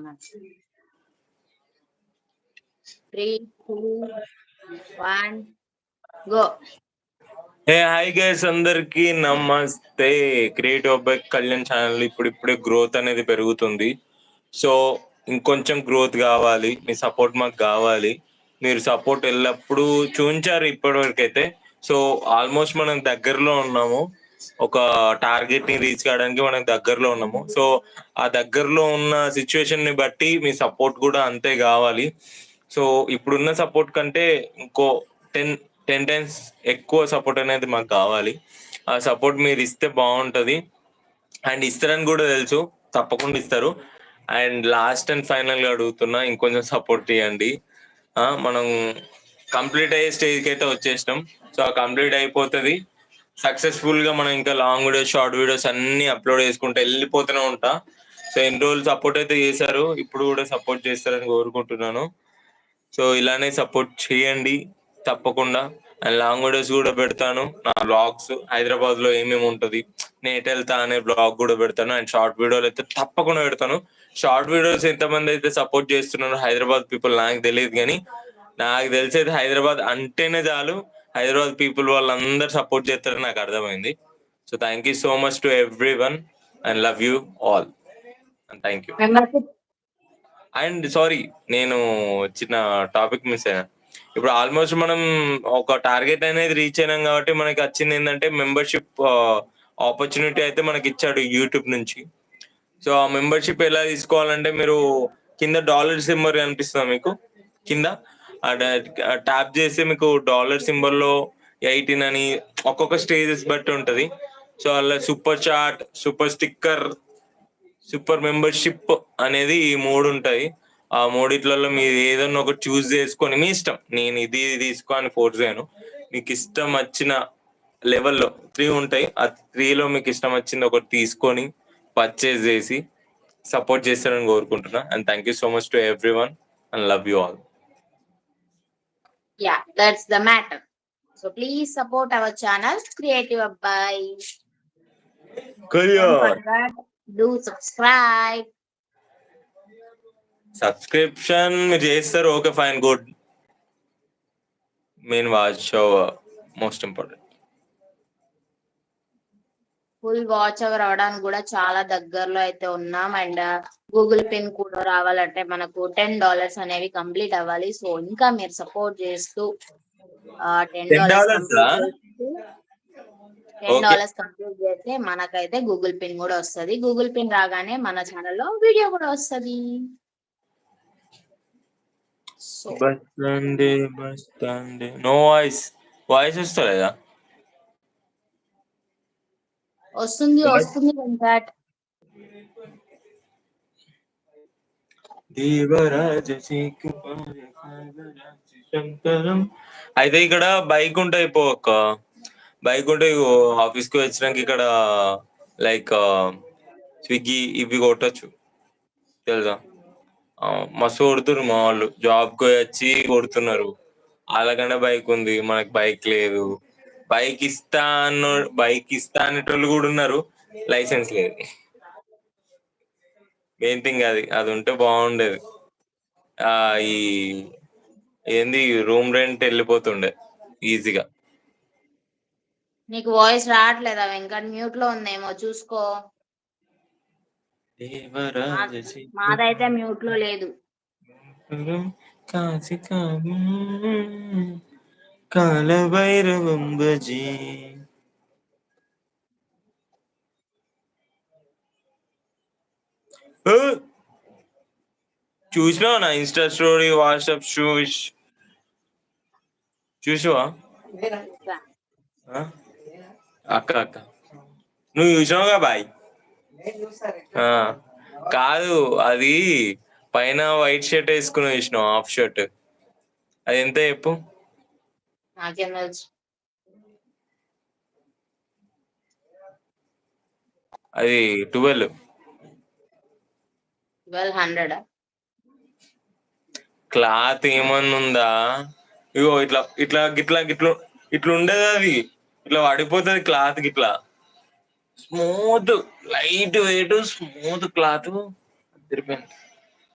అన్నాడు. 3, 2, 1 go. Hi guys, అందరికి నమస్తే. క్రియేటివ్ బై కళ్యాణ్ ఛానల్ ఇప్పుడిప్పుడే గ్రోత్ అనేది పెరుగుతుంది. సో ఇంకొంచెం గ్రోత్ కావాలి, మీ సపోర్ట్ మాకు కావాలి. మీరు సపోర్ట్ ఎల్లప్పుడూ చూపించారు ఇప్పటి వరకు అయితే. సో ఆల్మోస్ట్ మనం దగ్గరలో ఉన్నాము, ఒక టార్గెట్ ని రీచ్ కావడానికి మనం దగ్గరలో ఉన్నాము. సో ఆ దగ్గరలో ఉన్న సిచ్యువేషన్ ని బట్టి మీ సపోర్ట్ కూడా అంతే కావాలి. సో ఇప్పుడున్న సపోర్ట్ కంటే ఇంకో 10 టైమ్స్ ఎక్కువ సపోర్ట్ అనేది మాకు కావాలి. ఆ సపోర్ట్ మీరు ఇస్తే బాగుంటది, అండ్ ఇస్తారని కూడా తెలుసు, తప్పకుండా ఇస్తారు. అండ్ లాస్ట్ అండ్ ఫైనల్ గా అడుగుతున్నా, ఇంకొంచెం సపోర్ట్ ఇవ్వండి. మనం కంప్లీట్ అయ్యే స్టేజ్కి అయితే వచ్చేసినాం. సో ఆ కంప్లీట్ అయిపోతుంది సక్సెస్ఫుల్ గా. మనం ఇంకా లాంగ్ వీడియోస్, షార్ట్ వీడియోస్ అన్ని అప్లోడ్ చేసుకుంటా వెళ్ళిపోతూనే ఉంటా. సో ఎన్ని రోజులు సపోర్ట్ అయితే చేశారు, ఇప్పుడు కూడా సపోర్ట్ చేస్తారని కోరుకుంటున్నాను. సో ఇలానే సపోర్ట్ చేయండి తప్పకుండా. అండ్ లాంగ్ వీడియోస్ కూడా పెడతాను, నా బ్లాగ్స్ హైదరాబాద్ లో ఏమేమి ఉంటుంది, నేను ఎటు వెళ్తా అనే బ్లాగ్ కూడా పెడతాను. అండ్ షార్ట్ వీడియోలు అయితే తప్పకుండా పెడతాను. షార్ట్ వీడియోస్ ఎంతమంది అయితే సపోర్ట్ చేస్తున్నారు హైదరాబాద్ పీపుల్ నాకు తెలియదు, కానీ నాకు తెలిసి అయితే హైదరాబాద్ అంటేనే చాలు, హైదరాబాద్ పీపుల్ వాళ్ళందరూ సపోర్ట్ చేస్తారని నాకు అర్థమైంది. So thank you so much to every one and love you all and thank you. And sorry, నేను చిన్న టాపిక్ మిస్ అయ్యాను. ఇప్పుడు ఆల్మోస్ట్ మనం ఒక టార్గెట్ అనేది రీచ్ అయినాం కాబట్టి మనకి వచ్చింది ఏంటంటే మెంబర్షిప్ ఆపర్చునిటీ అయితే మనకి ఇచ్చాడు యూట్యూబ్ నుంచి. సో ఆ మెంబర్షిప్ ఎలా తీసుకోవాలంటే, మీరు కింద డాలర్ సింబల్ కనిపిస్తుంది మీకు కింద, ట్యాప్ చేస్తే మీకు డాలర్ సింబల్ లో 18 అని ఒక్కొక్క స్టేజెస్ బట్టి ఉంటది. సో అలా super chat, super sticker, super membership అనేది ఈ 3 ఉంటాయి. ఆ మూడిట్లలో మీరు ఏదన్నా ఒకటి చూస్ చేసుకొని మీ ఇష్టం, నేను ఇది తీసుకో అని ఫోర్స్ చేయను. మీకు ఇష్టం వచ్చిన లెవెల్లో 3 ఉంటాయి, ఆ 3లో మీకు ఇష్టం వచ్చింది ఒకటి తీసుకొని పర్చేస్ చేసి సపోర్ట్ చేస్తారని కోరుకుంటున్నా. And thank you so much to every one and love you all. Yeah, that's the matter. So please support our channel, Creative Abbai. Don't forget, do subscribe. Subscription మీరు చేస్తారు, okay fine good. Main watch most important. Full watch hour అవడానికి కూడా చాలా దగ్గరలో అయితే ఉన్నాం. And Google pin కూడా రావాలంటే మనకు $10 అనేవి కంప్లీట్ అవ్వాలి. సో ఇంకా మీరు సపోర్ట్ చేస్తూ $10 కంప్లీట్ చేస్తే మనకైతే గూగుల్ పిన్ కూడా వస్తుంది. గూగుల్ పిన్ రాగానే మన ఛానల్లో వీడియో కూడా వస్తుంది. నో వాయిస్, వాయిస్ వస్తలేదా? వస్తుంది వెంకట్. అయితే ఇక్కడ బైక్ ఉంటాయి పోక, బైక్ ఉంటే ఆఫీస్ కి వచ్చినాక ఇక్కడ లైక్ స్విగ్గీ ఇవి కొట్టచ్చు తెలుసా. మస్తు కొడుతున్నారు మా వాళ్ళు, జాబ్ కి వచ్చి కొడుతున్నారు. వాళ్ళకన్నా బైక్ ఉంది, మనకి బైక్ లేదు. బైక్ ఇస్తా అనేటోళ్ళు కూడా ఉన్నారు, లైసెన్స్ లేదు. మెయిన్ థింగ్ అది ఉంటే బాగుండేది. ఈ ఏంది రూమ్ రెంట్ వెళ్ళిపోతుండే ఈజీగా. నీకు వాయిస్ రావట్లేదా వెంకట్? మ్యూట్ లో ఉందేమో చూసుకో. మాదైతే మ్యూట్ లో లేదు. కాలభైరవం భజీ. చూసినావా నా ఇన్స్టా స్టోరీ, వాట్సాప్ చూసావా? అక్క నువ్వు చూసినావుగా బాయ్? కాదు, అది పైన వైట్ షర్ట్ వేసుకుని చూసినావు, హాఫ్ షర్ట్, అది ఎంత చెప్పు? అది 1200. క్లాత్ ఏమన్నా ఉందా? ఇగో ఇట్లా ఇట్లా గిట్లా గిట్లా ఇట్లా ఉండదు, అది ఇట్లా పడిపోతుంది క్లాత్ గిట్లా. Smooth light weight smooth cloth తిరిపోయింది.